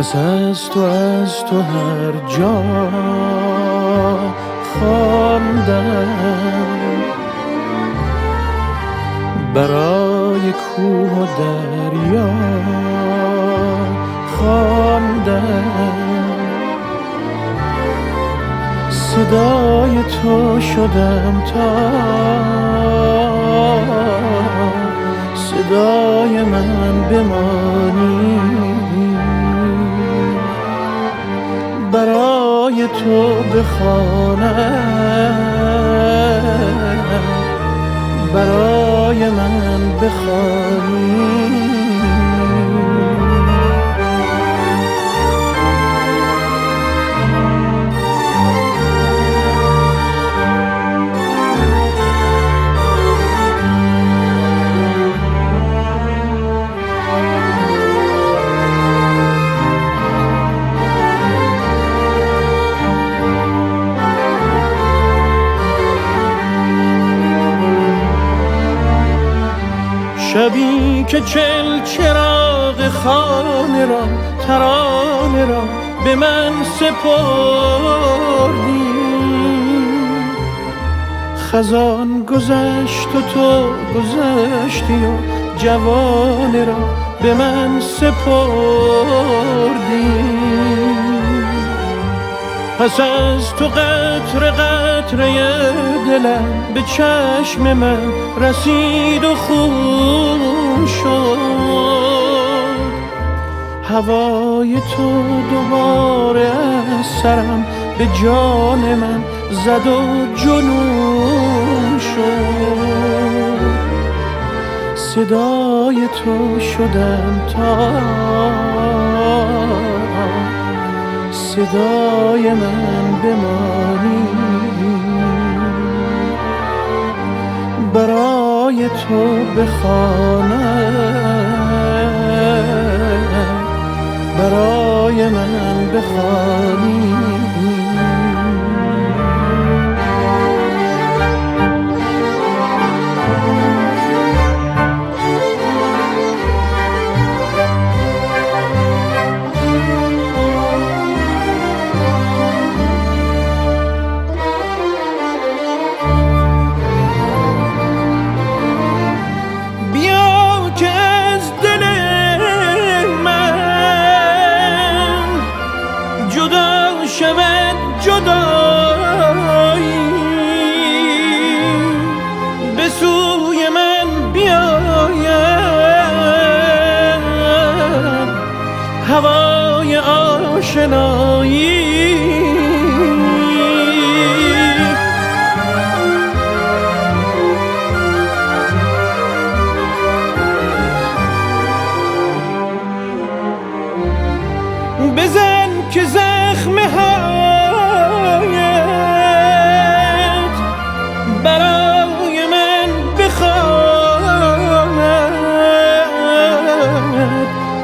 پس از تو هر جا خواندم، برای کوه و دریا خواندم، صدای تو شدم تا صدای من بمانی، برای تو بخوانم، برای من بخوانی. شبی که چراغ خانه را ترانه را به من سپردی، خزان گذشت و تو گذشتی و جوانه را به من سپردی. پس از تو قطره قطره دلم به چشم من رسید و خون شد، هوای تو دوباره از سرم به جان من زد و جنون شد، صدای تو شدم تا صدای من بمانی، برای تو بخوانم، برای من بخوانی. شود جدایی به سوی من بیاید هوای آشنایی، بزن که زخم هایت برای من بخواند،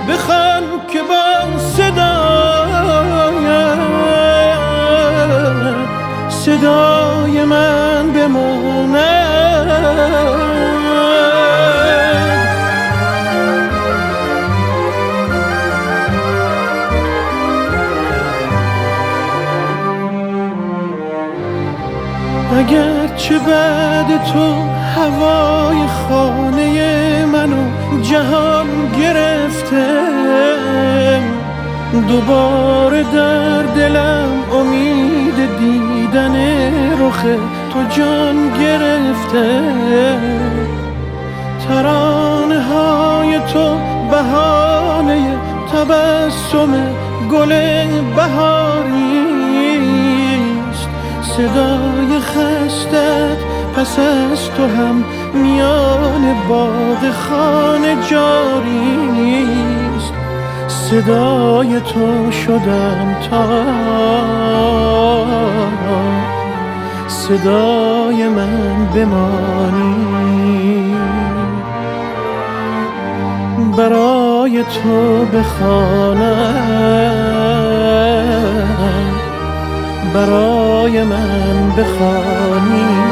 بخوان که با صدای من بماند. اگرچه بعد تو هوای خانه منو جهان گرفته، دوباره در دلم امید دیدن رخ تو جان گرفته، ترانه های تو بهانه تبسم گل بهاری، صدای خستت پس از تو هم میان باغ خانه جاریست، صدای تو شدم تا صدای من بمانی، برای تو بخوانم، برای من بخوانی.